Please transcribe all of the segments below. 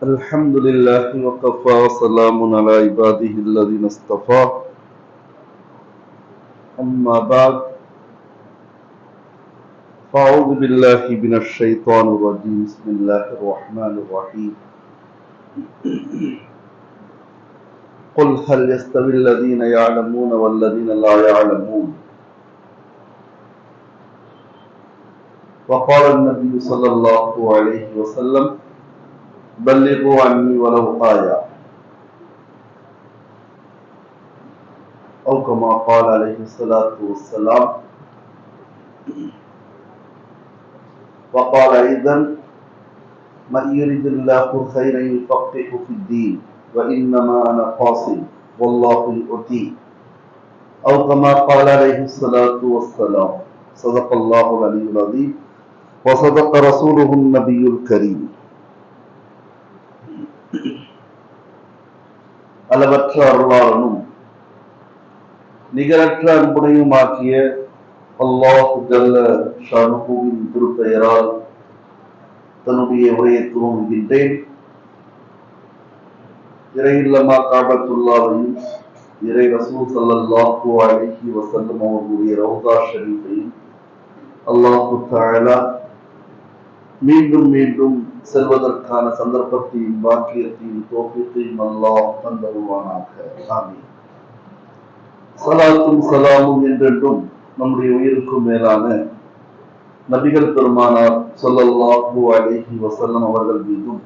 الحمد لله وكفى وسلام على عباده الذين اصطفى أما بعد فأعوذ بالله من الشيطان الرجيم بسم الله الرحمن الرحيم قل هل يستوي الذين يعلمون والذين لا يعلمون وقال النبي صلى الله عليه وسلم بلغوا عني ولو آية أو كما قال عليه الصلاة والسلام وقال أيضا من يريد الله خيرا يفقهه في الدين وإنما أنا قاصد والله يؤتي أو كما قال عليه الصلاة والسلام صدق الله العلي العظيم وصدق رسوله النبي الكريم அளவற்ற அருளாளனும் நிகரற்ற அன்புடையுமாக்கிய அல்லாஹ் ஜல்ல ஷானுஹுவின் திருப்பெயரால் தன்னுடைய உரையை துவங்குகின்றேன். இறையில்லமா காபத்துல்லாவையும் இறை ரசூல் ஸல்லல்லாஹு அலைஹி வஸல்லம் அவர்களுடைய ரவுதா ஷரீஃபையும் அல்லாஹு தஆலா மீண்டும் மீண்டும் செல்வதற்கான சந்தர்ப்பத்தையும் பாக்கியத்தையும் தௌஃபீக்கையும் அல்லாஹ் தந்தருவானாக. ஆமீன். ஸலாத்தும் ஸலாமும் என்றென்றும் நம்முடைய உயிருக்கும் மேலான நபிகள் பெருமானார் ஸல்லல்லாஹு அலைஹி வஸல்லம் அவர்கள் மீதும்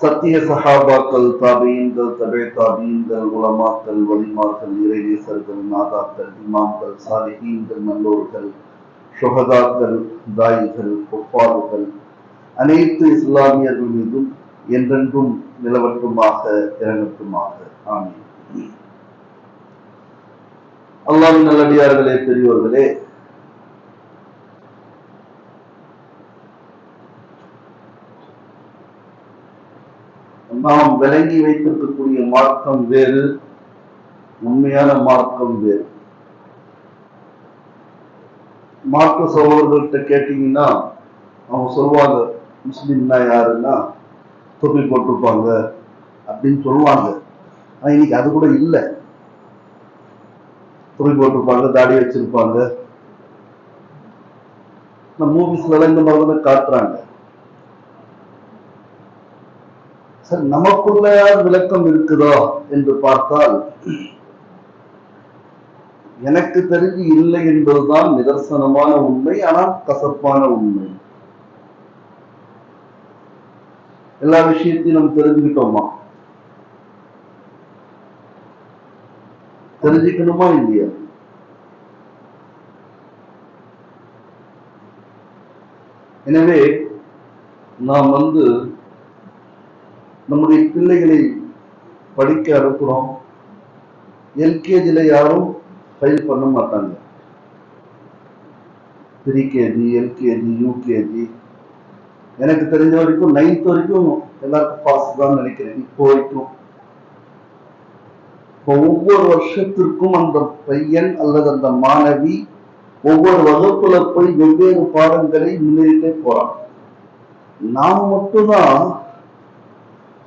சத்திய சஹாபாக்கள், தாபீன்கள், தபே தாபீன்கள், உலமாக்கள், வலிமார்கள், இறைநேசர்கள், நாதாக்கள், இமாம்கள், சாலிஹீன்கள், நல்லோர்கள், ஷுஹதாக்கள், தாயிகள், குஃபார்கள், அனைத்து இஸ்லாமியர்கள் மீதும் என்றென்றும் நிலவட்டுமாக இறங்கட்டுமாக. ஆமீன். அல்லாஹ்வின் நல்லடியார்களே, பெரியோர்களே, நாம் விளங்கி வைத்திருக்கக்கூடிய மார்க்கம் வேறு, உண்மையான மார்க்கம் வேறு. மார்க்க சகோதரர்கள்ட்ட கேட்டீங்கன்னா அவங்க சொல்லுவாங்க, முஸ்லிம்னா யாருன்னா தொப்பி போட்டிருப்பாங்க அப்படின்னு சொல்லுவாங்க. ஆனா இன்னைக்கு அது கூட இல்லை. தொப்பி போட்டிருப்பாங்க, தாடி வச்சிருப்பாங்க. மூவிஸ்ல இந்த மாதிரி காட்டுறாங்க. சரி, நமக்குள்ள விளக்கம் இருக்குதா என்று பார்த்தால் எனக்கு தெரிஞ்சு இல்லை என்பதுதான் நிதர்சனமான உண்மை. ஆனால் கசப்பான உண்மை. எல்லா விஷயத்தையும் நம்ம தெரிஞ்சுக்கிட்டோமா? தெரிஞ்சுக்கணுமா இல்லையா? எனவே நாம் நம்முடைய பிள்ளைகளை படிக்க அனுப்புறோம். எல்கேஜில யாரும் ஃபைல் பண்ண மாட்டாங்க. ப்ரீகேஜி, எல்கேஜி, யூகேஜி, எனக்கு தெரிஞ்ச வரைக்கும் 9th வரைக்கும் எல்லாருக்கும் பாஸ் தான் நினைக்கிறேன். இப்போ வரைக்கும் ஒவ்வொரு வருஷத்திற்கும் அந்த பையன் அல்லது அந்த மாணவி ஒவ்வொரு வகுப்புல போய் வெவ்வேறு பாடங்களை முன்னேறிட்டே போறான். நாம் மட்டும்தான்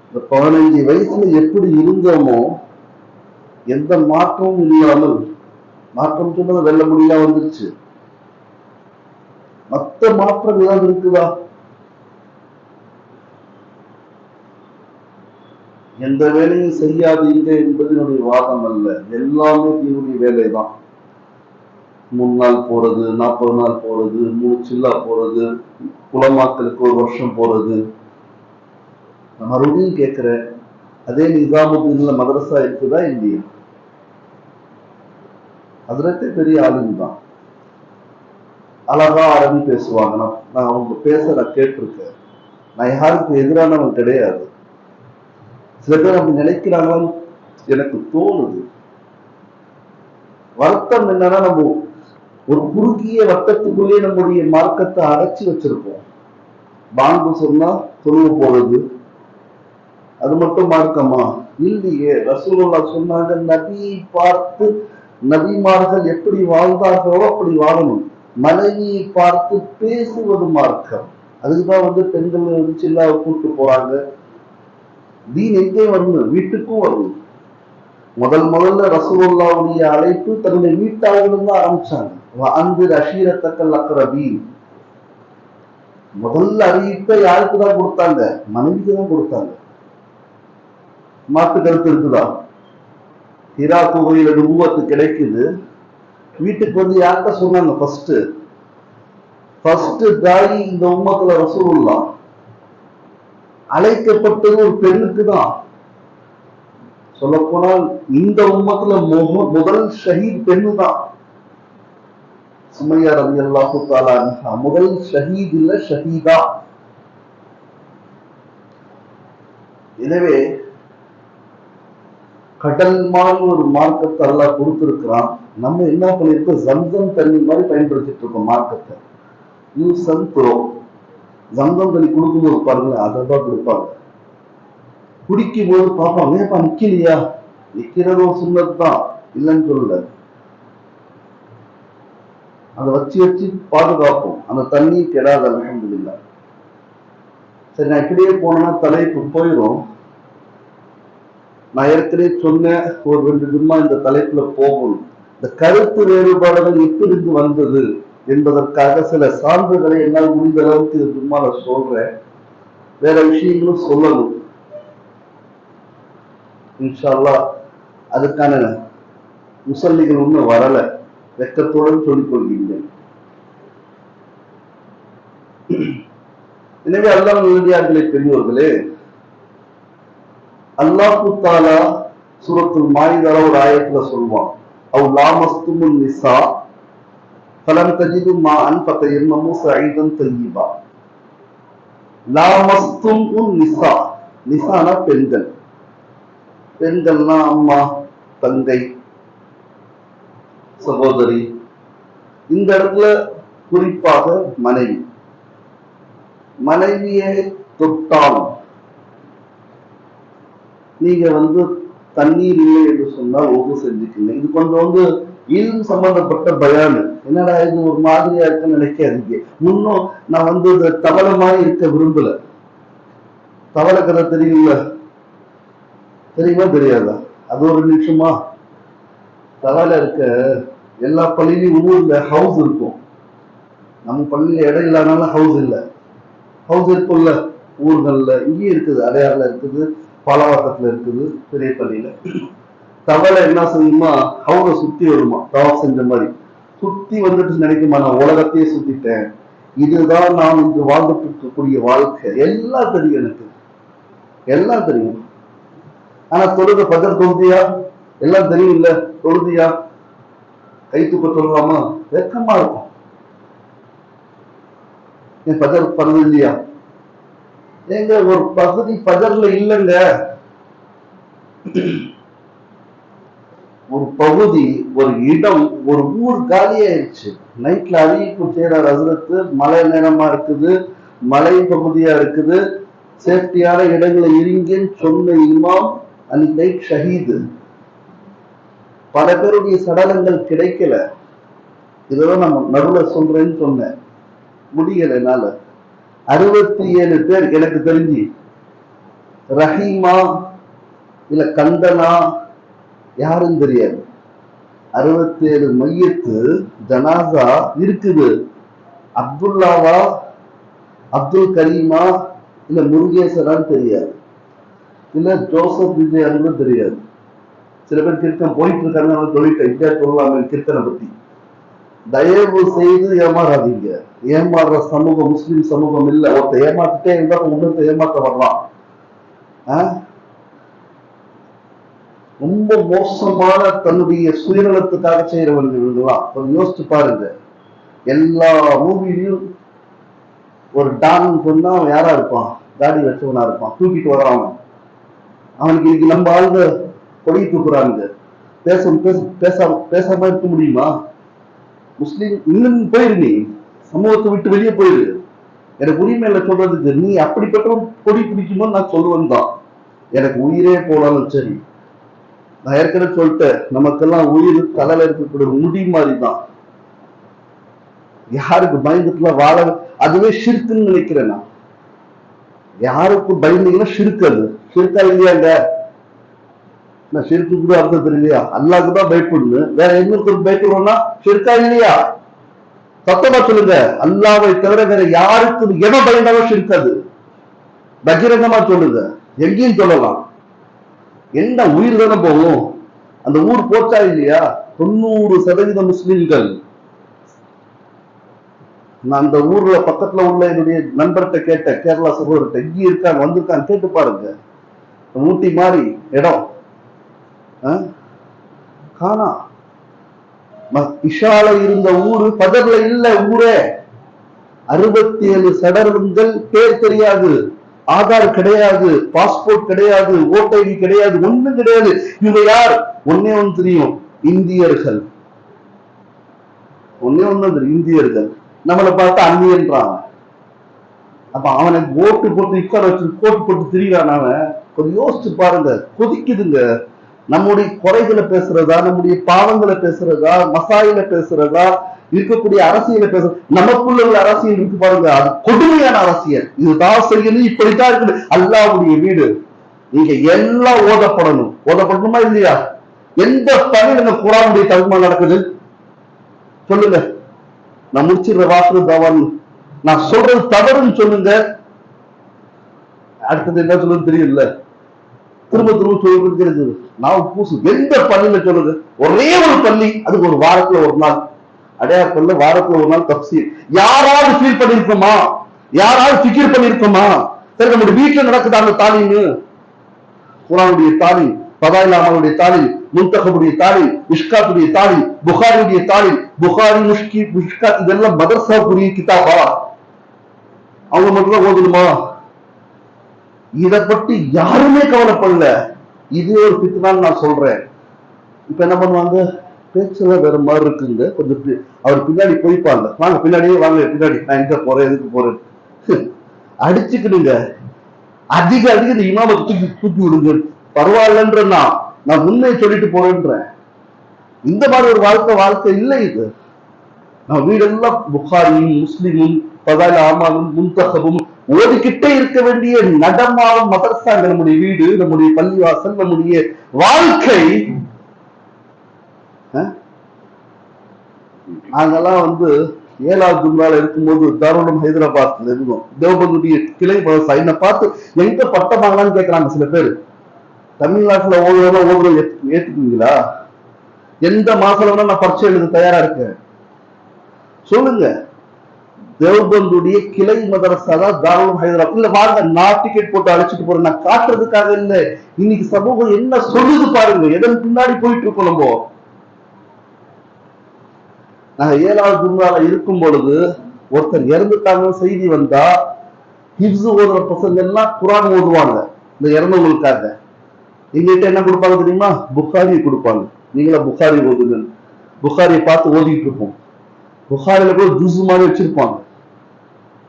இந்த 15 வயசுல எப்படி இருந்தோமோ எந்த மாற்றமும் இல்லாமல், மாற்றம் சொன்னது வெல்ல முடியாம வந்துருச்சு. மற்ற மாற்றம் ஏதாவது இருக்குதா? எந்த வேலையும் செய்யாதீங்க என்பதனுடைய வாதம் அல்ல. எல்லாமே தீனுடைய வேலைதான். 3 நாள் போறது, 40 நாள் போறது, 3 சில்லா போறது, குலமாக்களுக்கு 1 வருஷம் போறது. நான் மறுபடியும் கேட்கிறேன், அதே நிசாமுத்தீன்ல மதரசா இருக்குதா இல்லையா? அதுலட்டே பெரிய ஆளுங்க தான். அழகா அரபி பேசுவாங்க. நான் அவங்க நான் கேட்டிருக்கேன். நான் யாருக்கு எதிரானவன் கிடையாது. சில பேர் அப்படி நினைக்கிறாங்கன்னு எனக்கு தோணுது. வருத்தம் என்னன்னா, நம்ம ஒரு குறுகிய வட்டத்துக்குள்ளே நம்முடைய மார்க்கத்தை அடைச்சி வச்சிருப்போம். பாங்கு சொன்னா தொழுவு போறது, அது மட்டும் மார்க்கமா? இல்லையே. ரசூலுல்லாஹ் சொன்னாங்க, நபியை பார்த்து நபிமார்கள் எப்படி வாழ்ந்தார்களோ அப்படி வாழணும். மனைவியை பார்த்து பேசுவது மார்க்கம். அதுக்குதான் பெண்கள் சில்லாவை கூப்பிட்டு போறாங்க. தீன் எங்கே வரணும்? வீட்டுக்கும் வரணும். முதல்ல ரசூலுல்லாஹ்வுடைய அழைப்பு தன்னுடைய வீட்டாளர்களும் தான் ஆரம்பிச்சாங்க. அன்பிர் அஷீரத்தக்கல் அக்ரபீன். முதல்ல அறிவிப்பை யாருக்கு தான் கொடுத்தாங்க? மனைவிக்கு தான் கொடுத்தாங்க. மாற்று கருத்து இருக்குதா? ஹிரா குகையில நுபுவத்து கிடைக்குது, வீட்டுக்கு வந்து யார்கிட்ட சொன்னாங்க? ஃபர்ஸ்ட் தாயி இந்த உம்மத்துல ரசூலுல்லாஹ். அழைக்கப்பட்டது ஒரு பெண்ணுக்கு தான். சொல்ல போனால் இந்த உம்மத்துல முதல் ஷஹீத் பெண்ணு தான். சுமையா ரலியல்லாஹு தஆலா அன்ஹா முதல் ஷஹீத் இல்ல, ஷஹீதா. எனவே கடல் மாதிரி ஒரு மார்க்கத்தை அல்லாஹ் கொடுத்திருக்கிறான். நம்ம என்ன பண்ணிருக்கோம்? ஜம்சம் தண்ணி மாதிரி பயன்படுத்திட்டு இருக்கோம் மார்க்கத்தை. Use and throw. ஜம்சம் தண்ணி கொடுக்கும்போது பாருங்க, அதான் கொடுப்பாங்க. குடிக்கும் போது பார்ப்பாங்க, ஏப்பா நிக்கலையா? நிக்கிறதும் சுண்ணத் தான், இல்லைன்னு சொல்லல. அதை வச்சு பாதுகாப்போம், அந்த தண்ணி கெடாது. அல்ஹம்துலில்லாஹ். சரி, நான் இப்படியே போனேன்னா தலைப்பு போயிடும். நான் ஏற்கனவே சொன்னேன், ஒரு 2 ஜும்மா இந்த தலைப்புல போகணும். இந்த கருத்து வேறுபாடுகள் எப்படி வந்தது என்பதற்காக சில சான்றுகளை என்னால் முடிந்த அளவுக்கு இந்த ஜும்மால சொல்றேன். வேற விஷயங்களும் சொல்லணும் இன்ஷா அல்லாஹ். அதுக்கான முசல்லிகள் ஒன்றும் வரல, வெக்கத்துடன் சொல்லிக் கொள்கின்றேன். எனவே அல்லாஹ் நல்லடியார்களே, பெரியோர்களே, அல்லாஹ் தஆலா சூரத்துல் மாயிதால ஒரு ஆயத்துல சொல்வான், அவ் லாமஸ்துமுன் நிசா ஃபலம் தஜிது மாஅன் ஃபதயம்மமு ஸஈதன் தய்யிபா. லாமஸ்துமுன் நிசா, நிசானா பெண்கள். பெண்கள்னா அம்மா, தங்கை, சகோதரி. இந்த இடத்துல குறிப்பாக மனைவி. மனைவியை தொட்டால் நீங்க தண்ணீர் இல்லை என்று சொன்னால் ஒவ்வொரு செஞ்சுக்கீங்க. இது கொஞ்சம் இல்ம் சம்பந்தப்பட்ட பயானு. என்னடா இது ஒரு மாதிரியா இருக்குன்னு நினைக்காதீங்க. முன்னும் நான் இந்த தவளை மாதிரி இருக்க விரும்பல. தவளை கதை தெரியுங்களா? தெரியுமா தெரியாதா? அது ஒரு நிமிஷமா. தவளை இருக்க எல்லா பள்ளியிலும் ஊர்ல ஹவுஸ் இருக்கும். நம்ம பள்ளியில இடம் இல்லாதனால ஹவுஸ் இல்லை. ஹவுஸ் இருக்கும்ல ஊர்கள்ல, இங்கேயும் இருக்குது. அடையாறுல இருக்குது, பாலவாக்கத்துல இருக்குது, பெரிய பள்ளியில. தவளை என்ன செய்யுமா? ஹவுஸை சுத்தி வருமா, தவம் செஞ்ச மாதிரி சுத்தி வந்துட்டு நினைக்குமா, நான் உலகத்தையே சுத்திட்டேன், இதுதான் நான் இன்று வாழ்ந்துட்டு இருக்கக்கூடிய வாழ்க்கை. எல்லாம் தெரியும் எனக்கு, எல்லாம் தெரியும். ஆனா தொழுக பஜர் தொழுதியா? எல்லாம் தெரியும் இல்ல, தொழுதியா? கை தூக்க சொல்லலாமா? வெக்கமா இருக்கும். என் பஜர் பருது இல்லையா? எங்க ஒரு பகுதி பஜர்ல இல்லைங்க. ஒரு பகுதி, ஒரு இடம், ஒரு ஊர் காலியாயிருச்சு. நைட்ல அறிவிப்பு செய்யறார் ஹஸ்ரத், மழை நேரமா இருக்குது, மலை பகுதியா இருக்குது, சேஃப்டியான இடங்களை இருங்கன்னு சொன்ன இமாம் அன்னைக்கு நைட் ஷஹீது. பல பேருடைய சடலங்கள் கிடைக்கல. இதெல்லாம் நம்ம நடுவில் சொல்றேன்னு சொன்னேன், முடியல என்னால. 67 பேர் எனக்கு தெரிஞ்சு, ரஹீமா இல்ல கந்தனா யாரும் தெரியாது. 67 மையத்து ஜனாசா இருக்குது. அப்துல்லாவா, அப்துல் கரீமா, இல்ல முருகேசரான்னு தெரியாது, இல்ல ஜோசப் விஜயான்னு தெரியாது. சில பேர் கிருத்தம் போயிட்டு இருக்காங்க, சொல்லிட்டு இந்தியா சொல்லலாமே கிருத்தனை பத்தி. தயவு செய்து ஏமாறாதீங்க. ஏமாறுற சமூகம் முஸ்லிம் சமூகம் இல்ல. ஒருத்த ஏமாத்திட்டே இருந்தா இன்னொருத்த ஏமாத்த வரலாம். ரொம்ப மோசமான தன்னுடைய சுயநலத்துக்காக செய்யறவர்கள்லாம் கொஞ்சம் யோசிச்சு பாருங்க. எல்லா மூவிலையும் ஒரு டான் சொன்னா அவன் யாரா இருப்பான்? தாடி வச்சவனா இருப்பான், தூக்கிட்டு வர்றான். அவனுக்கு இன்னைக்கு நம்ம ஆளுங்க கொடி தூக்குறாங்க. பேசாம இருக்க முடியுமா? முஸ்லீம் இன்னும் போயிரு, நீ சமூகத்தை விட்டு வெளியே போயிரு. எனக்கு உரிமை இல்லை சொல்றதுக்கு. நீ அப்படிப்பட்ட கொடி பிடிக்குமோ நான் சொல்லுவேன் தான். எனக்கு உயிரே போனாலும் சரி. நான் ஏற்கனவே சொல்லிட்டேன், நமக்கெல்லாம் உயிர் தலையில இருக்கக்கூடிய முடி மாதிரி தான். யாருக்கு பயந்துட்டுலாம் வாழ, அதுவே ஷிர்க்குன்னு நினைக்கிறேன் நான். யாருக்கு பயந்தீங்கன்னா ஷிர்க், அது ஷிர்கா இல்லையாங்க? ஷிர்க்கு கூட அர்த்தம் தெரியலையா? அல்லாஹ்க்கு தான் பயப்படணும், வேற எங்களுக்கு பயப்படுறோம்னா ஷிர்கா இல்லையா? சத்தமா சொல்லுங்க. அல்லாஹ்வை தவிர வேற யாருக்கு எவன் பயந்தாலும் ஷிர்க், அது பகிரங்கமா சொல்லுங்க, எங்கேயும் சொல்லலாம். என்ன உயிர் தானே போகும், அந்த ஊர் போச்சா இல்லையா? 90% முஸ்லிம்கள். நான் அந்த ஊர்ல பக்கத்துல உள்ள என்னுடைய நண்பர்கிட்ட கேட்டேன், கேரளா சகோதரர்கிட்ட, இங்கே இருக்காங்க வந்திருக்காங்க, கேட்டு பாருங்க. ஊட்டி மாதிரி இடம் காணா. இஷால இருந்த ஊரு பதர்ல இல்ல ஊரே. 67 சடலங்கள், பேர் தெரியாது, ஆதார் கிடையாது, பாஸ்போர்ட் கிடையாது, ஓட்டர் ஐடி கிடையாது, ஒண்ணும் கிடையாது. இவங்க யார்? ஒன்னே ஒன்று தெரியும், இந்தியர்கள். ஒன்னே ஒண்ணு இந்தியர்கள். நம்மளை பார்த்து அந்நியன்றான். அப்ப அவனுக்கு ஓட்டு போட்டு இக்கார வச்சு கோட்டு போட்டு திரியான். அவன் கொஞ்சம் யோசிச்சு பாருங்க, கொதிக்குதுங்க. நம்முடைய குறைகளை பேசுறதா, நம்முடைய பாவங்களை பேசுறதா, மசாயில பேசுறதா, இருக்கக்கூடிய அரசியலை பேச, நமக்குள்ள உள்ள அரசியல் இருக்கு பாருங்க, அது கொடுமையான அரசியல். இதுதான் செய்யணும், இப்படித்தான் இருக்குது. அல்லாஹ்வுடைய வீடு, நீங்க எல்லாம் ஓதப்படணும். ஓதப்படணுமா இல்லையா? எந்த பணி நம்ம குர்ஆனுடைய தர்ஜுமா நடக்குது சொல்லுங்க. நான் முடிச்சிடுற வாசல் தவான், நான் சொல்றது தவறுன்னு சொல்லுங்க. அடுத்தது என்ன சொல்லுன்னு தெரியல, திரும்ப திரும்ப சொல்லிட்டு இருக்குது. நான் பூசு எந்த பள்ளியில சொல்லுது? ஒரே ஒரு பள்ளி, அதுக்கு ஒரு வாரத்துல ஒரு நாள் அடையார் பள்ளி, வாரத்துல ஒரு நாள் தப்சீர். யாராவது ஃபீல் பண்ணிருக்கோமா? யாராவது ஃபிக்ர் பண்ணிருக்கோமா? சரி, நம்முடைய வீட்டுல நடக்குது அந்த தாலீமு, குர்ஆனுடைய தாலீம், ஃபதாயில் அமலுடைய தாலீம், முன்தகபுடைய தாலீம், மிஷ்காத்துடைய தாலீம், புகாரியுடைய தாலீம். புகாரி, மிஷ்காத் இதெல்லாம் மதர்சாவுக்குரிய கிதாபா? அவங்க மட்டும் தான் ஓதணுமா? இதை பற்றி யாருமே கவலைப்படல. இது ஒரு பித்னான்னு நான் சொல்றேன். இப்ப என்ன பண்ணுவாங்க, பேச்சுல வேற மாதிரி இருக்குங்க. கொஞ்சம் அவர் பின்னாடி போய்ப்பாங்க, வாங்க பின்னாடியே வாங்க, பின்னாடி நான் எங்க போறேன், எதுக்கு போறேன் அடிச்சுக்கிடுங்க. அதிக அதிக இந்த இமாம தூக்கி விடுங்க, பரவாயில்லன்ற நான் உண்மையை சொல்லிட்டு போறேன்றேன். இந்த மாதிரி ஒரு வாழ்க்கை இல்லை இது. நம்ம வீடெல்லாம் புகாரியும் முஸ்லிமும் ஃபதாயில் ஆமாவும் முன்தகபும் ஓடிக்கிட்டே இருக்க வேண்டிய நடமாடும் மதரசாங்க நம்முடைய வீடு, நம்முடைய பள்ளிவாசல், நம்முடைய வாழ்க்கை. நாங்கெல்லாம் 7வது ஜும்ரால இருக்கும்போது தாருல் ஹைதராபாத்ல இருந்தோம். தேவபந்துடைய கிளை என்னை பார்த்து எங்க பட்டமாங்களான்னு கேட்கறாங்க சில பேர். தமிழ்நாட்டுல ஓதுறோம் ஏத்துக்குவீங்களா? எந்த மாசம் வேணா நான் பரீட்சை எழுத தயாரா இருக்கேன், சொல்லுங்க. தேவபந்துடைய கிளை மதரசா தான் தாருல் ஹைதராபாத். இல்ல வாங்க, நான் டிக்கெட் போட்டு அழைச்சிட்டு போறேன், நான் காட்டுறதுக்காக இல்ல. இன்னைக்கு சமூகம் என்ன சொல்லுது பாருங்க, எதன் பின்னாடி போயிட்டு இருக்கோம் நம்ம. நாங்க 7வது ஜும்ரால இருக்கும் பொழுது ஒருத்தர் இறந்துட்டாங்க செய்தி வந்தா, ஹிப்ஸ் ஓதுற பசங்க எல்லாம் குர்ஆன் ஓதுவாங்க இந்த இறந்தவங்களுக்காக. எங்ககிட்ட என்ன கொடுப்பாங்க தெரியுமா? புகாரி கொடுப்பாங்க. நீங்களா புகாரி ஓதுங்க, புகாரியை பார்த்து ஓதிட்டு இருப்போம். புகாரில கூட ஜுஸ் மாதிரி வச்சிருப்பாங்க.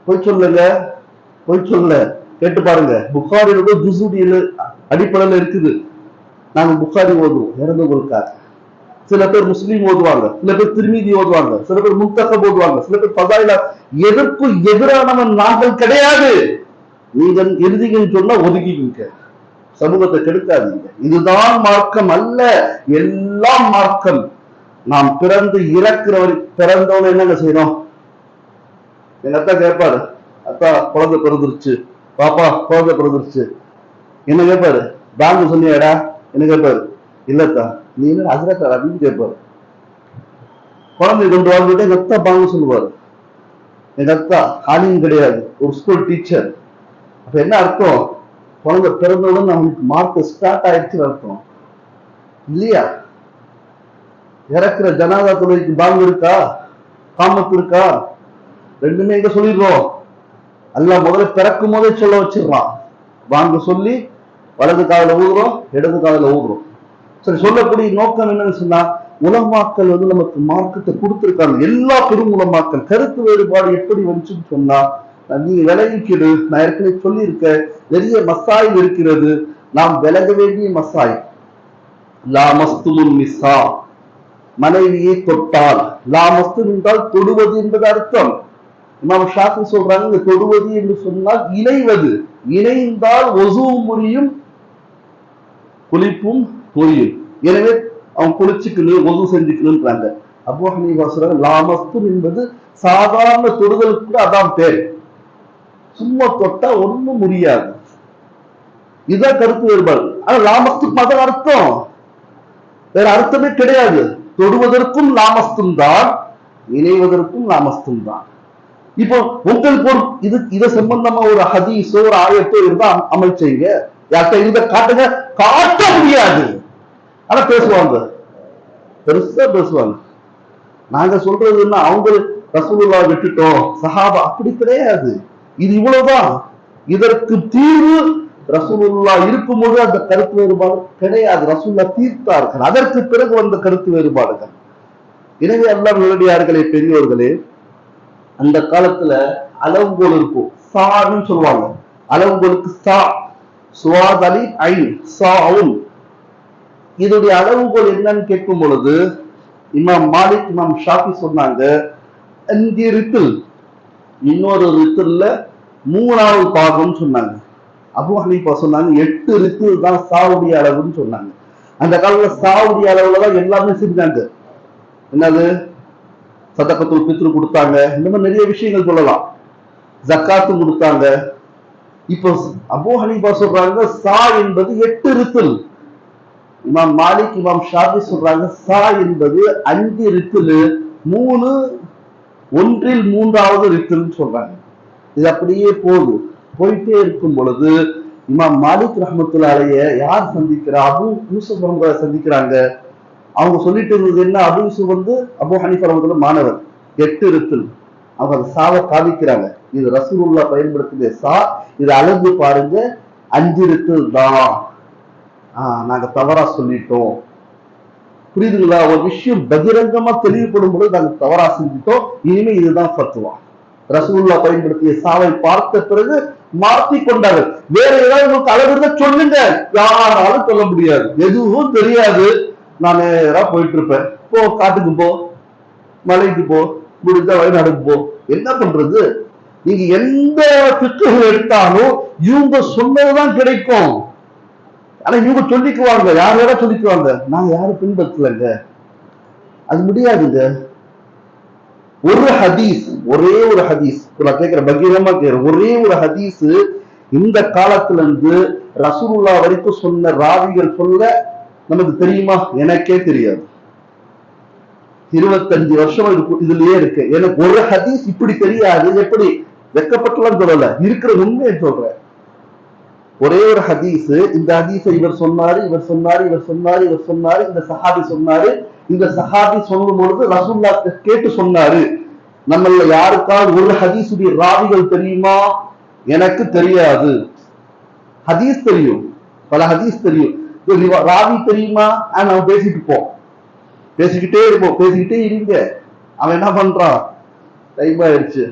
போய் சொல்லுங்க, போய் சொல்ல கேட்டு பாருங்க. புகாரில கூட ஜுஸுடைய அடிப்படையில இருக்குது. நாங்க புகாரி ஓதுவோம் இறந்தவங்களுக்காக. சில பேர் முஸ்லீம் ஓதுவாங்க, சில பேர் திருமீதி ஓதுவாங்க, சில பேர் முன்தகப் ஓதுவாங்க, சில பேர் ஃபதாயில. எதற்கும் எதிரானவன் நாங்கள் கிடையாது. நீங்கள் எழுதிங்கன்னு சொன்னா ஒதுக்கிங்க, சமூகத்தை கெடுக்காதீங்க. இதுதான் மார்க்கம் அல்ல, எல்லாம் மார்க்கம். நாம் பிறந்து இறக்குறவரை பிறந்தவன என்னங்க செய்யறோம்? எங்க அத்தா கேட்பாரு, அத்தா குழந்தை பிறந்துருச்சு, பாப்பா குழந்தை பிறந்துருச்சு, என்ன கேட்பாரு? பாங்கு சொன்னியாடா? என்ன கேட்பாரு? இல்லத்தா. நீ என்ன அசரத்தா அப்படின்னு கேட்பாரு. குழந்தை கொண்டு வாழ்ந்துட்டு எங்க அத்தா பாங்கு சொல்லுவாரு. எங்க அத்தா ஆலிம் கிடையாது, ஒரு ஸ்கூல் டீச்சர். அப்ப என்ன அர்த்தம்? குழந்தை பிறந்தவுடன் அவனுக்கு மார்க் ஸ்டார்ட் ஆயிடுச்சுன்னு அர்த்தம் இல்லையா? இறக்குற ஜனாதா தொழுகைக்கு பாங்கு இருக்கா, காமத்து இருக்கா? ரெண்டுமே எங்க சொல்லிடுறோம். அல்லாஹ் முதல்ல பிறக்கும் போதே சொல்ல வச்சிடறான். வாங்க சொல்லி வலது காதுல ஊதுறோம், இடது காதுல ஊதுறோம். சரி, சொல்லக்கூடிய நோக்கம் என்னன்னு சொன்னா, உலமாக்கள் நமக்கு மார்க்கத்தை கொடுத்திருக்காங்க. எல்லா பெரும் உலமாக்கள். கருத்து வேறுபாடு எப்படி வந்துச்சுன்னு சொன்னா, நீங்க விலகிக்கிடு. நான் ஏற்கனவே சொல்லியிருக்கேன், நிறைய மசாயில் இருக்கிறது. நாம் விலக வேண்டிய மசாயில். லா மஸ்துமுன் நிசா, மனைவியை தொட்டால். லா மஸ்து என்றால் தொடுவது என்பது அர்த்தம். இமாம் ஷாஃபி சொல்றாங்க, தொடுவது என்று சொன்னால் இணைவது. இணைந்தால் ஒசுவும் முறியும் குளிப்பும் முறியும். எனவே அவன் குளிச்சுக்கணும் ஒது செஞ்சுக்கணும்ன்றாங்க. அபூ ஹனீஃபா சொல்றாங்க லாமஸ்தும் என்பது சாதாரண தொடுதலுக்கு கூட அதான் பேர். சும்மா தொட்டா ஒண்ணும் முடியாது. இதுதான் கருத்து வேறுபாடு. ஆனா லாமஸ்துக்கு மத அர்த்தம் வேற அர்த்தமே கிடையாது. தொடுவதற்கும் லாமஸ்தும் தான், இணைவதற்கும் லாமஸ்தும் தான். இப்போ உங்களுக்கு ஒரு இத சம்பந்தமா ஒரு ஹதீஸோ ஒரு ஆயத்தோ இருந்தா அமல் செய்யுங்க. யார்கிட்ட இருந்த காட்டுங்க, காட்ட முடியாது. ஆனா பேசுவாங்க, பெருசா பேசுவாங்க. நாங்க சொல்றதுன்னா அவங்க ரசூலுல்லாஹ் விட்டுட்டோம் சஹாபா, அப்படி கிடையாது. இது இவ்வளவுதான். இதற்கு தீர்வு ரசூலுல்லாஹ் இருக்கும்போது அந்த கருத்து வேறுபாடு கிடையாது. ரசூலுல்லாஹ் தீர்த்தார்கள், அதற்கு பிறகு வந்த கருத்து வேறுபாடுகள். எனவே அல்லாஹ் நல்லடியார்களே, பெரியோர்களே, அந்த காலத்துல அளவுகோல் இருக்கும். சான்னு சொல்லுவாங்க. அளவுகோலுக்கு சா, சுவாத் அலி ஐன் சாவுன். இதோடைய அளவுகோல் என்னன்னு கேட்கும் பொழுது இமாம் மாலிக், இமாம் ஷாஃபி சொன்னாங்க 5 ரித்தில், இன்னொரு ரித்தில்ல 3வது பாகம் சொன்னாங்க. அபூ ஹனீஃபா சொன்னாங்க 8 ரித்தில் தான் சாவுடைய அளவுன்னு சொன்னாங்க. அந்த காலத்துல சாவுடைய அளவுலதான் எல்லாமே செஞ்சாங்க. என்னது, சதகத்துல் ஃபித்ர் கொடுத்தாங்க. இந்த மாதிரி நிறைய விஷயங்கள் சொல்லலாம். ஜக்காத்து கொடுத்தாங்க. இப்போ அபூ ஹனீஃபா சொல்றாங்க சா என்பது 8 ரித்தில். இமாம் மாலிக், இமாம் ஷாஃபி சொல்றாங்க சா என்பது 5 ரித்தில், 3 1/3 ரித்தில் சொல்றாங்க. இது அப்படியே போயிட்டே இருக்கும் பொழுது இமாம் மாலிக் ரஹ்மத்துல்லாஹி அலைஹி யார் சந்திக்கிறா, அபூ யூசுப் அவங்களை சந்திக்கிறாங்க. அவங்க சொல்லிட்டு இருந்தது என்ன, அபூ யூசுப் அபூ ஹனீஃபா ரஹ்மத்துல்லாஹி மாணவர். 8 ரித்தில். அவங்க அந்த சாவை காமிக்கிறாங்க. இது ரசூலுல்லாஹ் பயன்படுத்திய சா, இது அளந்து பாருங்க 5 ரித்தில் தான். நாங்க தவறா சொல்லிட்டோம். புரியுதுங்களா? ஒரு விஷயம் பகிரங்கமா தெளிவுபடும் பொழுது நாங்க தவறா செஞ்சிட்டோம், இனிமே இதுதான் ஃபத்வா. ரசூலுல்லாஹ் பயன்படுத்திய சாவை பார்த்த பிறகு மாற்றி கொண்டார்கள். வேற ஏதாவது உங்களுக்கு அளவு சொல்லுங்க, யாராலும் சொல்ல முடியாது. எதுவும் தெரியாது, நான் நேரா போயிட்டு இருப்பேன். போ, காட்டுக்கு போ, மலைக்கு போ, முடிஞ்சா வயநாடுக்கு போ. என்ன பண்றது? நீங்க எந்த பிக்குகள் எடுத்தாலும் இவங்க சொன்னதுதான் கிடைக்கும். ஆனா இவங்க சொல்லிக்குவாங்க, யாரோட சொல்லிக்குவாங்க, நாங்க யாரும் பின்பற்றலங்க. அது முடியாதுங்க. ஒரு ஹதீஸ், ஒரே ஒரு ஹதீஸ், நான் கேட்கிறேன், பகிரமா கேட்கிறேன், ஒரே ஒரு ஹதீஸ் இந்த காலத்துல இருந்து ரசூலுல்லாஹ் வரைக்கும் சொன்ன ராவிகள் சொல்ல நமக்கு தெரியுமா? எனக்கே தெரியாது. 25 வருஷம் இதுலயே இருக்கு. எனக்கு ஒரு ஹதீஸ் இப்படி தெரியாது. எப்படி வெக்கப்பட்டுலாம் சொல்லல, இருக்கிற உண்மையை சொல்றேன். ஒரே ஒரு ஹதீஸ், இந்த ஹதீஸை இவர் சொன்னாரு, இவர் சொன்னாரு, இவர் சொன்னாரு, இவர் சொன்னாரு, இந்த சஹாபி சொன்னாரு, இந்த சஹாபி சொல்லும் பொழுது ரசூலுல்லாஹ் கேட்டு சொன்னாரு. நம்மள யாருக்காவது ஒரு ஹதீஸுடைய ராவிகள் தெரியுமா? எனக்கு தெரியாது. ஹதீஸ் தெரியும், பல ஹதீஸ் தெரியும், ராவி தெரியுமா? நம்ம பேசிக்கிட்டே இருப்போம், பேசிக்கிட்டே இருங்க. அவன் என்ன பண்றான், டைம் ஆயிடுச்சு.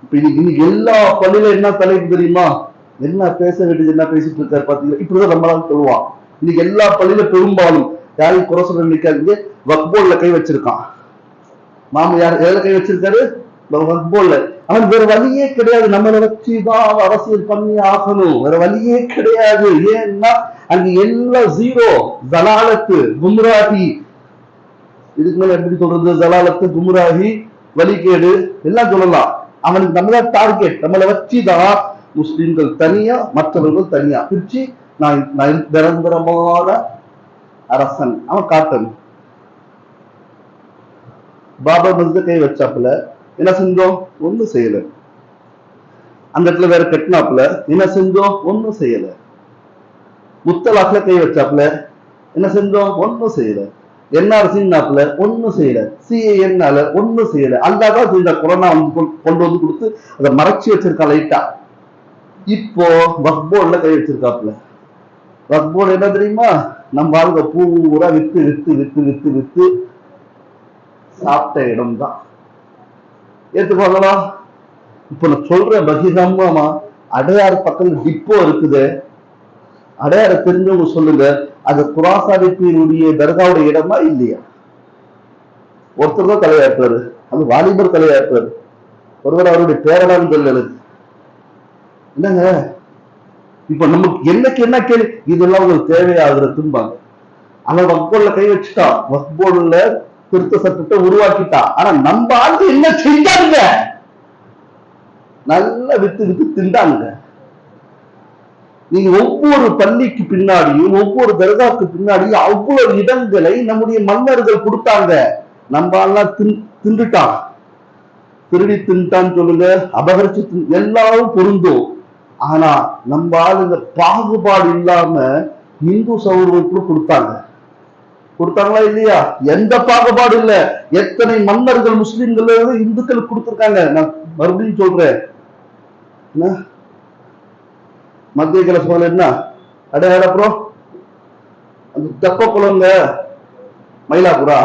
இப்ப இன்னைக்கு எல்லா பள்ளியில என்ன தலைப்பு தெரியுமா? என்ன பேச வேண்டியது, என்ன பேசிட்டு இருக்காரு பாத்தீங்களா? இப்படிதான் நம்மளால சொல்லுவான். இன்னைக்கு எல்லா பள்ளியில பெரும்பாலும் யாரையும் குறை சொல்ல நினைக்காதீங்க, வக்போர்ட்ல கை வச்சிருக்கான். மாமு யார் எதுல கை வச்சிருக்காரு? வக்போர்ட்ல. அவன் வேற வழியே கிடையாது, நம்மளை வச்சுதான் அரசியல் பண்ணி ஆகணும், வேற வழியே கிடையாது. ஏன்னா அங்க எல்லாம் ஜீரோ, ஜலாலத்து, கும்ராஹி. இதுக்கு மேல எப்படி சொல்றது? ஜலாலத்து, கும்ராஹி, வழிகேடு எல்லாம் சொல்லலாம். அவனுக்கு நம்மள டார்கெட், நம்மளை வச்சுதான் முஸ்லிம்கள் தனியா, மற்றவர்கள் தனியா பிரிச்சு நான் நிரந்தரமான அரசன் அவன் காட்டணும். பாபா மஸ்ஜித கை வச்சாப்புல என்ன செஞ்சோம்? ஒண்ணும் செய்யல. அந்த இடத்துல வேற கட்டினாப்புல என்ன செஞ்சோம்? ஒண்ணும் செய்யல. முத்தலாக்ல கை வச்சாப்புல என்ன செஞ்சோம்? ஒண்ணும் செய்யல. என்ஆர்சின்னாப்புல ஒண்ணும் செய்யல. சிஏஎன்னால ஒண்ணும் செய்யல. அல்லாதான் செஞ்ச கொரோனா கொண்டு வந்து கொடுத்து அதை மறைச்சு வச்சிருக்கா லைட்டா. இப்போ வக்போர்ட்ல கை வச்சிருக்காப்புல. வக்போர்டு என்ன தெரியுமா? நம்ம வாழ்க்கை பூரா with with with with with சாப்பிட்ட இடம் தான். ஏத்துப்பாங்களா? இப்ப நான் சொல்ற பகிரங்கமா அடையாறு பக்கத்துல டிப்போ இருக்குது. அடையாறு தெரிஞ்சவங்க சொல்லுங்க, அது குராசாவினுடைய தர்காவுடைய இடமா இல்லையா? ஒருத்தர் தான் தலையாட்டுறாரு, அது வாலிபர் தலையாட்டுறாரு. ஒருவர் அவருடைய பேரடான்னு சொல்லு. என்னங்க இப்ப நமக்கு என்னைக்கு என்ன கேள்வி, இதெல்லாம் உங்களுக்கு தேவையாகிறதும்பாங்க. ஆனா வக்போர்ட்ல கை வச்சுட்டா, வக்போர்ட்ல திருத்த சட்டத்தை உருவாக்கிட்டா. ஆனா நம்ம ஆண்டு என்ன செஞ்சாங்க? நல்லா வித்து வித்து திண்டாங்க. நீங்க ஒவ்வொரு பள்ளிக்கு பின்னாடியும் ஒவ்வொரு தர்காவுக்கு பின்னாடியும் அவ்வளவு இடங்களை நம்முடைய மன்னர்கள் கொடுத்தாங்க. நம்ம எல்லாம் தின்றுட்டான், திருடி தின்ட்டான்னு சொல்லுங்க, அபகரிச்சு எல்லாரும் பொருந்தும். ஆனா நம்ம ஆளுங்க பாகுபாடு இல்லாம இந்து சகோதரர்களுக்கு கொடுத்தாங்களா இல்லையா? எந்த பாகுபாடு இல்ல. எத்தனை மன்னர்கள் முஸ்லிம்கள் இந்துக்களுக்கு கொடுத்திருக்காங்க. நான் மறுபடியும் சொல்றேன், மத்திய கிழக்கு என்ன அப்புறம் அந்த தெப்ப குளங்க மயிலாப்பூரா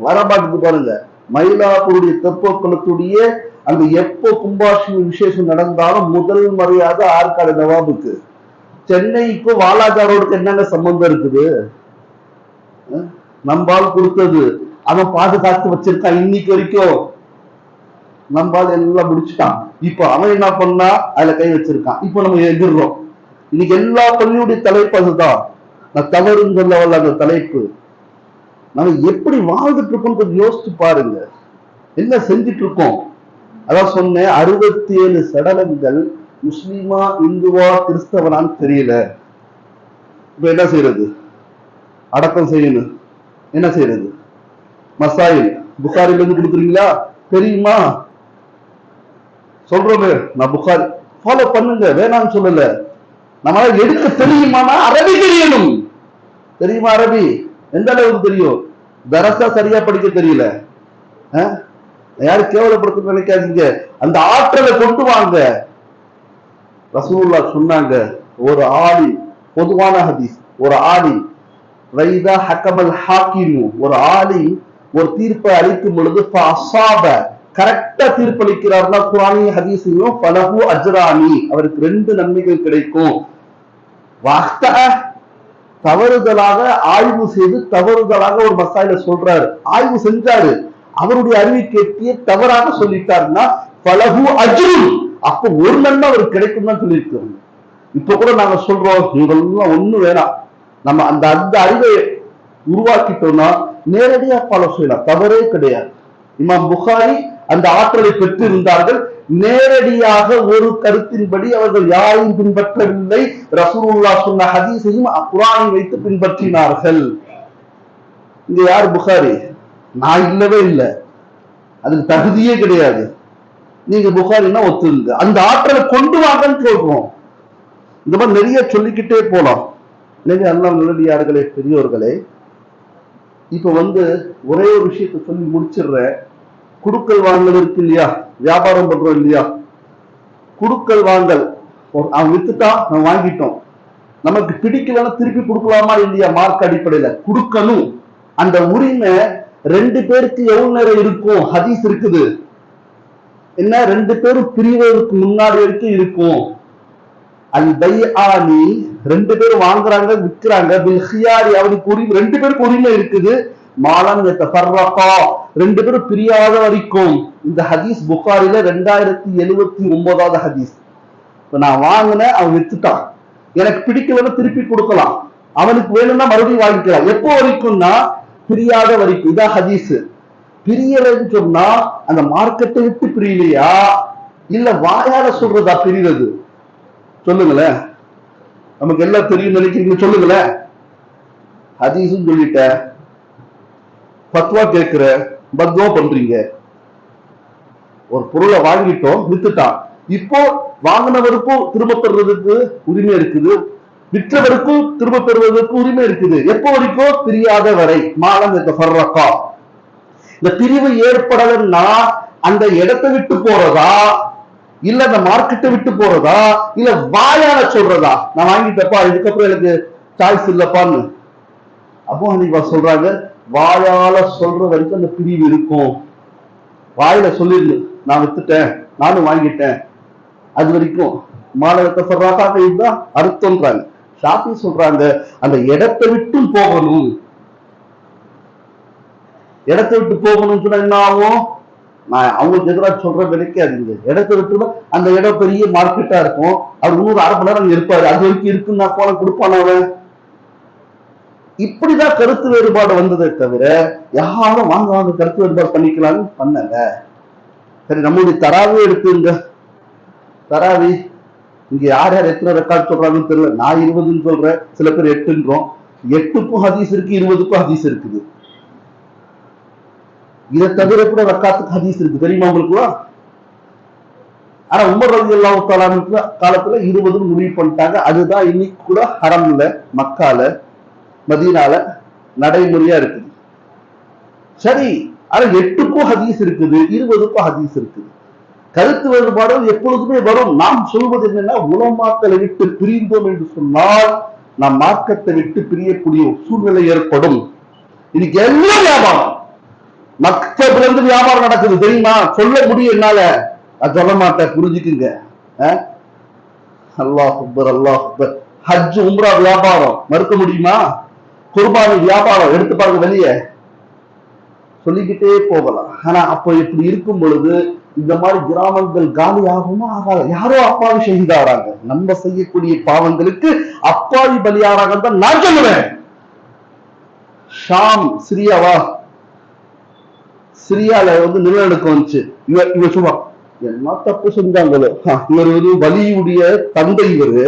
வரபாட்டுக்கு பாருங்க. மயிலாப்பூருடைய தெப்ப குளத்துடைய அந்த எப்போ கும்பாஷி விசேஷம் நடந்தாலும் முதல் மரியாதை ஆற்காடு நவாபுக்கு. சென்னைக்கும் வாலாஜாரோடுக்கு என்னங்க சம்பந்தம் இருக்குது? நம்பால் கொடுத்தது, அவன் பாதுகாத்து வச்சிருக்கான் இன்னைக்கு வரைக்கும். நம்பால் எல்லாம் முடிச்சுட்டான். இப்ப அவன் என்ன பண்ணா அதுல கை வச்சிருக்கான். இப்ப நம்ம எதிர்றோம். இன்னைக்கு எல்லா பள்ளியுடைய தலைப்பு அதுதான். நான் தவறுன்னு சொல்ல வரல அந்த தலைப்பு. நம்ம எப்படி வாழ்ந்துட்டு இருக்கோம் கொஞ்சம் யோசிச்சு பாருங்க. என்ன செஞ்சுட்டு இருக்கோம்? அதான் சொன்னேன், 67 சடலங்கள் முஸ்லிமா இந்துவா கிறிஸ்தவனான்னு தெரியல. இப்ப என்ன செய்யறது? அடக்கம் செய்யணும். என்ன செய்யறது? மசாயில் புகாரில இருந்து கொடுக்குறீங்களா? தெரியுமா? சொல்றோமே, நான் புகாரி ஃபாலோ பண்ணுங்க, வேணாம்னு சொல்லல. நம்மளால எடுக்க தெரியுமானா அரபி தெரியணும். தெரியுமா? அரபி எந்த அளவுக்கு தெரியும்? தரசா சரியா படிக்க தெரியல. யாரும் கேவலப்படுத்த நினைக்காதீங்க. அந்த ஆற்றலை கொண்டு வாங்க. ரசூலுல்லாஹ் சொன்னாங்க, ஒரு ஆளி, பொதுவான ஹதீஸ், ஒரு ஆளி வைதா ஹக்கமல் ஹாக்கிமு, ஒரு ஆளி ஒரு தீர்ப்பை அளிக்கும் பொழுது கரெக்டா தீர்ப்பளிக்கிறார்னா குர்ஆனி ஹதீஸையும் ஃபலஹு அஜ்ரானி, அவருக்கு 2 நன்மைகள் கிடைக்கும். தவறுதலாக ஆய்வு செய்து தவறுதலாக ஒரு மசாயில சொல்றாரு, ஆய்வு செஞ்சாரு, அவருடைய அறிவை கேட்டிய தவறாக சொல்லிட்டாருன்னா ஃபலஹு அஜ்ருன், அப்ப ஒரு நன்மை அவருக்கு கிடைக்கும் தான் சொல்லியிருக்கோம். இப்ப கூட நாங்க சொல்றோம், இவங்கெல்லாம் ஒண்ணும் வேணாம், நம்ம அந்த அந்த அறிவை உருவாக்கிட்டோம்னா நேரடியா ஃபாலோ செய்யலாம், தவறே கிடையாது. இமாம் புகாரி அந்த ஆற்றலை பெற்று இருந்தார்கள். நேரடியாக ஒரு கருத்தின்படி அவர்கள் யாரையும் பின்பற்றவில்லை. ரசூலுல்லாஹ் சொன்ன ஹதீஸையும் குர்ஆனை வைத்து பின்பற்றினார்கள். இங்க யார் புகாரி? நான் இல்லவே இல்லை, அதுக்கு தகுதியே கிடையாது. நீங்க புகாரின்னா ஒத்துங்க, அந்த ஆற்றலை கொண்டு வாங்கன்னு சொல்றோம். இந்த மாதிரி நிறைய சொல்லிக்கிட்டே போலாம். எனவே அல்லாஹ் நல்லடியார்களே, பெரியோர்களே, இப்ப ஒரே ஒரு விஷயத்தை சொல்லி முடிச்சிடுறேன். குடுக்கல் வாங்கல் இருக்கு இல்லையா? வியாபாரம் பண்றோம் இல்லையா? குடுக்கல் வாங்கல், அவன் வித்துட்டான், நம்ம வாங்கிட்டோம், நமக்கு பிடிக்கலன்னா திருப்பி கொடுக்கலாமா இல்லையா? மார்க் அடிப்படையில கொடுக்கணும். அந்த உரிமை 2 பேருக்கு எவ்வளவு நேரம் இருக்கும்? ஹதீஸ் இருக்குது. என்ன, 2 பேரும் பிரிவதற்கு முன்னாடி வரைக்கும் இருக்கும். அல் பைஆனி, 2 பேரும் வாங்குறாங்க விற்கிறாங்க, பில் ஹியாரி, அவருக்கு உரிமை, 2 பேருக்கு உரிமை இருக்குது. மாலம் யதஃபர்ரகா, 2 பேரும் பிரியாத வரைக்கும். இந்த ஹதீஸ் புகாரில 2079வது ஹதீஸ். இப்ப நான் வாங்கினேன், அவன் வித்துட்டான், எனக்கு பிடிக்கலன்னா திருப்பி கொடுக்கலாம், அவனுக்கு வேணும்னா மறுபடியும் வாங்கிக்கலாம். எப்போ வரைக்கும்னா பிரியாத வரைக்கும். இதான் ஹதீஸ். பிரியலைன்னு சொன்னா அந்த மார்க்கெட்டை விட்டு பிரியலையா இல்ல வாயால சொல்றதா பிரிவது? சொல்லுங்களேன், நமக்கு எல்லாம் தெரியும் நினைக்கிறீங்க, சொல்லுங்களேன். ஹதீஸும் சொல்லிட்ட, பத்வா கேட்கிற, பத்வா பண்றீங்க. ஒரு பொருளை வாங்கிட்டோம், வித்துட்டான், இப்போ வாங்கினவருக்கும் திரும்ப பெறுவதற்கு உரிமை இருக்குது, விற்றவருக்கும் திரும்ப பெறுவதற்கு உரிமை இருக்குது. எப்போ வரைக்கும்? பிரியாத வரை. மாலம் யதஃபர்ரகா. இந்த பிரிவு ஏற்படலன்னா அந்த இடத்தை விட்டு போறதா இல்ல அந்த மார்க்கெட்டை விட்டு போறதா இல்ல வாயால சொல்றதா? நான் வாங்கிட்டப்பா, இதுக்கப்புறம் எனக்கு சாய்ஸ் இல்லப்பான்னு. அப்போ நீங்க சொல்றாங்க, வாயால சொல்ற வரைக்கும் அந்த பிரிவு இருக்கும். வாயில சொல்லிடு, நான் வித்துட்டேன், நானும் வாங்கிட்டேன், அது வரைக்கும் மாலகத்தை சொல்றாங்க. இதுதான் அர்த்தம்ன்றாங்க. ஷாஃபி சொல்றாங்க, அந்த இடத்தை விட்டும் போகணும். இடத்தை விட்டு போகணும்னு சொன்னா என்ன ஆகும்? நான் அவங்களுக்கு எதிராக சொல்ற நினைக்காதீங்க. இடத்த விட்டுனா அந்த இடம் பெரிய மார்க்கெட்டா இருக்கும், அவர் இன்னொரு அரை மணி நேரம் அங்க இருப்பாரு, அது வரைக்கும் இருக்குன்னா போன கொடுப்பான அவன். இப்படிதான் கருத்து வேறுபாடு வந்ததை தவிர யாரும் வாங்க வாங்க கருத்து வேறுபாடு பண்ணிக்கலாம்னு பண்ணல. சரி, நம்மளுடைய தராவே எடுத்துங்க. தராவி இங்க யார் யார் எத்தனை ரெக்கார்ட் சொல்றாங்கன்னு தெரியல. நான் 20ன்னு சொல்றேன், சில பேர் 8ன்றோம். 8க்கும் ஹதீஸ் இருக்கு, 20க்கும் ஹதீஸ் இருக்குது. இதை தவிர கூட ரக்காத்துக்கு ஹதீஸ் இருக்கு, தெரியுமா உங்களுக்கு? ஆனா உமர் ரலியல்லாஹு தஆலா காலத்துல 20 முடிவு பண்ணிட்டாங்க. அதுதான் இன்னைக்கு கூட ஹரம்ல, மக்கால, மதீனால நடைமுறையா இருக்குது. சரி, ஆனா 8க்கும் ஹதீஸ் இருக்குது, 20க்கும் ஹதீஸ் இருக்குது. கருத்து வேறுபாடு எப்பொழுதுமே வரும். நாம் சொல்வது என்னன்னா, உலமாக்களை விட்டு பிரிந்தோம் என்று சொன்னால் நாம் மார்க்கத்தை விட்டு பிரியக்கூடிய சூழ்நிலை ஏற்படும். இன்னைக்கு எல்லாம் வியாபாரம், மக்தப்ல இருந்து வியாபாரம் நடக்குது, தெரியுமா? சொல்ல முடியும் என்னால, அது சொல்ல மாட்டேன், புரிஞ்சுக்குங்க. அல்லாஹ் அக்பர், அல்லாஹ் அக்பர். ஹஜ் உம்ரா வியாபாரம், மறுக்க முடியுமா? குர்பானி வியாபாரம், எடுத்து பாருங்க வெளியே, சொல்லிக்கிட்டே போகலாம். ஆனா அப்போ இப்படி இருக்கும் பொழுது இந்த மாதிரி கிராமங்கள் காலி ஆகுமா ஆகாது? யாரோ அப்பாவி ஷஹீதாகிறாங்க. நம்ம செய்யக்கூடிய பாவங்களுக்கு அப்பாவி பலியாராக தான் நான் சொல்லுவேன். ஷாம், சிரியாவா, சிரியால நிலநடுக்கம் வந்துச்சு. இவ சும்மா என்ன தப்பு செஞ்சாங்களோ, இவர் வலியுடைய தந்தை, இவரு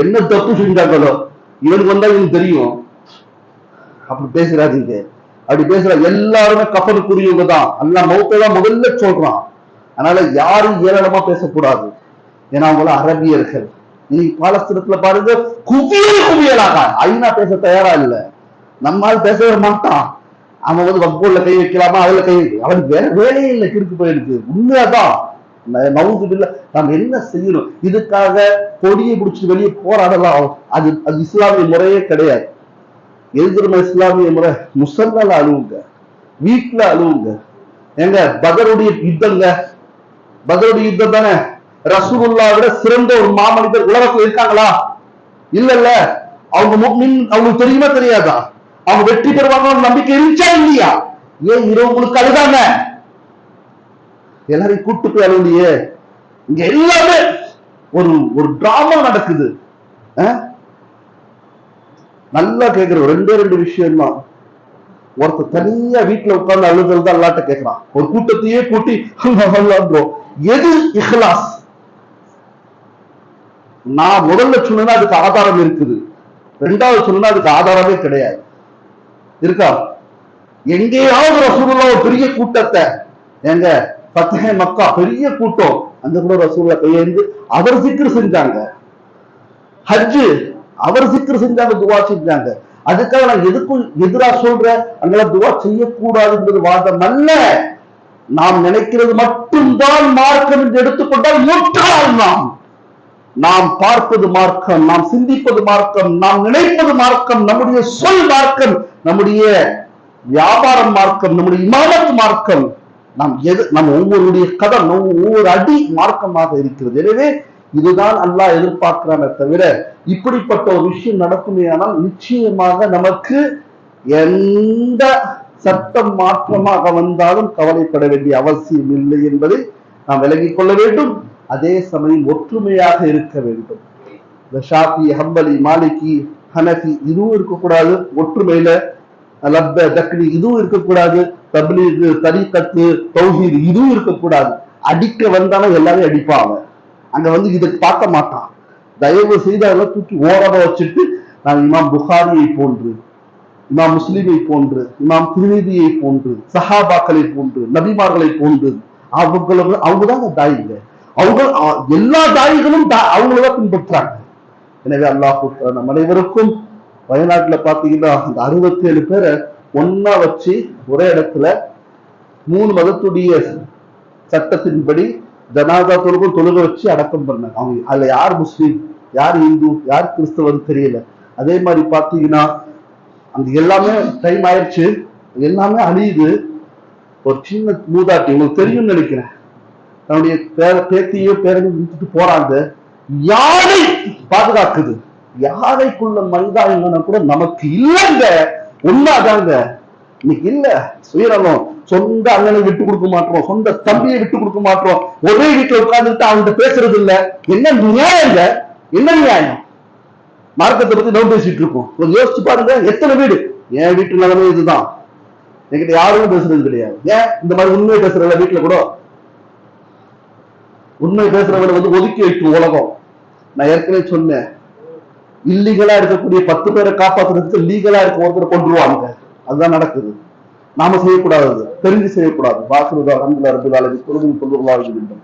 என்ன தப்பு செஞ்சாங்களோ, இவனுக்கு வந்தா இவனுக்கு தெரியும். அப்படி பேசுறாதீங்க, அப்படி பேசுற எல்லாருமே கப்பலுக்குரியவங்க தான். அல்லாஹ் மௌத்தெல்லாம் முதல்ல சொல்றான். அதனால யாரும் ஏளனமா பேசக்கூடாது. ஏன்னா அவங்கள அரபியர்கள். இன்னைக்கு பாலஸ்தீனத்துல பாருங்க, குவியலாக ஐநா பேச தயாரா இல்ல. நம்மால் பேசவே மாட்டான். அவன் வக்கோல்ல கை வைக்கலாமா, அதுல கை வைக்க, அவனுக்கு வேற வேலையே இல்லை, கிறுக்கு போயிருக்கு. உண்மையாதான் நவுதுபில்ல. நாம் என்ன செய்யணும்? இதுக்காக கொடியை பிடிச்சிட்டு வெளியே போராடலாம், அது அது இஸ்லாமிய முறையே கிடையாது. எதிர்ம இஸ்லாமிய முறை முசல்லால அழுவுங்க, வீட்டுல அழுவுங்க. எங்க பதருடைய யுத்தங்க, பதருடைய யுத்தம் தானே. ரசூலுல்லாஹ் விட சிறந்த ஒரு மாமனிதர் உலகத்தில் இருக்காங்களா? இல்ல. அவங்க முஃமின், அவங்களுக்கு தெரியுமா தெரியாதா? அவங்க வெற்றி பெறுவாங்க நம்பிக்கை இருந்துச்சா இல்லையா? ஏன் இரவு உங்களுக்கு அழுதாங்க? எல்லாரையும் கூட்டு போய் அழுவலையே. இங்க எல்லாமே ஒரு ஒரு டிராமா நடக்குது. நல்லா கேட்கிறோம். ரெண்டு விஷயம் தான். ஒருத்தர் தனியா வீட்டுல உட்கார்ந்து அழுதல் தான் அல்லாட்ட கேட்கிறான். ஒரு கூட்டத்தையே கூட்டி எது இஹ்லாஸ்? நான் முதல்ல சொன்னா அதுக்கு ஆதாரம் இருக்குது, ரெண்டாவது சொன்னா அதுக்கு ஆதாரமே கிடையாது. இருக்கா? எங்கேயாவது ரசூலுல்லாஹ் ஒரு பெரிய கூட்டத்தை, எங்க ஃபத்ஹே மக்கா பெரிய கூட்டம், அந்த கூட ரசூலுல்லாஹ் கையேந்து அவர் சிக்ர் செஞ்சாங்க. ஹஜ் அவர் சிக்ர் செஞ்சாங்க, துவா செஞ்சாங்க. அதுக்காக நான் எதுக்கும் எதிராக சொல்றேன், அங்கே துவா செய்யக்கூடாது என்பது வாதம் அல்ல. நாம் நினைக்கிறது மட்டும்தான் மார்க்கம் என்று எடுத்துக்கொண்டால் முட்டாள் நாம் பார்ப்பது மார்க்கம், நாம் சிந்திப்பது மார்க்கம், நாம் நினைப்பது மார்க்கம், நம்முடைய சொல் மார்க்கம், நம்முடைய வியாபாரம் மார்க்கம், நம்முடைய இமாமத் மார்க்கம். நம்ம ஒவ்வொருடைய கதம், ஒவ்வொரு அடி மார்க்கமாக இருக்கிறது. எனவே இதுதான் அல்லாஹ் எதிர்பார்க்கிறானே தவிர, இப்படிப்பட்ட ஒரு விஷயம் நடக்குமே ஆனால் நிச்சயமாக நமக்கு எந்த சட்டம் மாற்றமாக வந்தாலும் கவலைப்பட வேண்டிய அவசியம் இல்லை என்பதை நாம் விலகிக் கொள்ள வேண்டும். அதே சமயம் ஒற்றுமையாக இருக்க வேண்டும். இந்த ஷாஃபி, ஹம்பலி, மாலிகி, ஹனஃபி இதுவும் இருக்கக்கூடாது. ஒற்றுமையில லப்ப தக்னி இதுவும் இருக்கக்கூடாது. தப்லீக், தரீகத்து, தௌஹீத் இதுவும் இருக்கக்கூடாது. அடிக்க வந்தாலும் எல்லாரும் அடிப்பாங்க. அங்க இதுக்கு பார்க்க மாட்டான். தயவு செய்து அதெல்லாம் தூக்கி ஓரமா வச்சுட்டு, நான் இமாம் புகாரியை போன்று, இமாம் முஸ்லிமை போன்று, இமாம் திருமதியை போன்று, சஹாபாக்களை போன்று, நபிமார்களை போன்று, அவங்கதான் தாயிங்க. அவங்க எல்லா தாயிகளும் அவங்களதான் பின்பற்றாங்க. எனவே அல்லாஹ் நம் அனைவருக்கும், வயநாட்டுல பாத்தீங்கன்னா அந்த 67 பேரை ஒன்னா வச்சு ஒரே இடத்துல 3 மதத்துடைய சட்டத்தின்படி ஜனாதா தொழுக வச்சு அடக்கம் பண்ணாங்க. அவங்க அதுல யார் முஸ்லீம், யார் இந்து, யார் கிறிஸ்தவன் தெரியல. அதே மாதிரி பாத்தீங்கன்னா அந்த எல்லாமே டைம் ஆயிடுச்சு, எல்லாமே அழியுது. ஒரு சின்ன மூதாட்டி, உங்களுக்கு தெரியும்னு நினைக்கிறேன், தன்னுடைய பேத்தியோ பேரனையும் விட்டுட்டு போறாங்க. யாரை பாதுகாக்குது? யாரைக்குள்ள மனிதாயங்கன்னா கூட நமக்கு இல்லைங்க. உண்மைதாங்க, இன்னைக்கு இல்ல. சுயநலம், சொந்த அண்ணனை விட்டு கொடுக்க மாட்டோம், சொந்த தம்பியை விட்டு கொடுக்க மாட்டோம், ஒரே வீட்டுல உட்கார்ந்துட்டு அவன்கிட்ட பேசுறது இல்ல. என்ன நியாயங்க? என்ன நியாயம்? மார்க்கத்தை பத்தி நோட் பேசிட்டு இருக்கோம். கொஞ்சம் யோசிச்சு பாருங்க, எத்தனை வீடு. என் வீட்டு நிலைமை இதுதான். என்கிட்ட யாரும் பேசுறது கிடையாது. ஏன் இந்த மாதிரி உண்மையை பேசுறவங்க வீட்டுல கூட உண்மை பேசுறவங்களை ஒதுக்கி வைக்கும் உலகம். நான் ஏற்கனவே சொன்னேன், இல்லீகலா இருக்கக்கூடிய 10 பேரை காப்பாத்துறதுக்கு லீகலா இருக்க ஒருத்தரை கொண்டுருவாங்க. அதுதான் நடக்குது. நாம செய்யக்கூடாது, தெரிஞ்சு செய்யக்கூடாது. வாக்குறுதா அன்புல இருந்து வேலைக்கு சொல்லுங்க வேண்டும்.